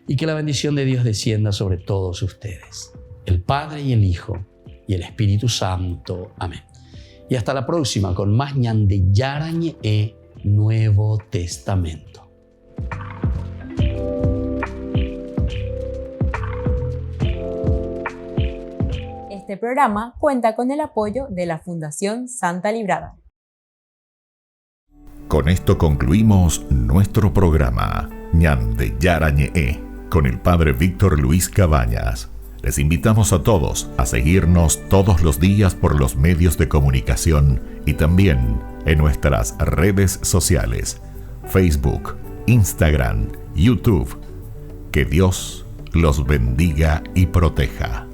Y que la bendición de Dios descienda sobre todos ustedes, el Padre y el Hijo y el Espíritu Santo. Amén. Y hasta la próxima con más Ñande Yarañe e Nuevo Testamento. Este programa cuenta con el apoyo de la Fundación Santa Librada. Con esto concluimos nuestro programa Ñande Yarañe e con el Padre Víctor Luis Cabañas. Les invitamos a todos a seguirnos todos los días por los medios de comunicación y también en nuestras redes sociales, Facebook, Instagram, YouTube. Que Dios los bendiga y proteja.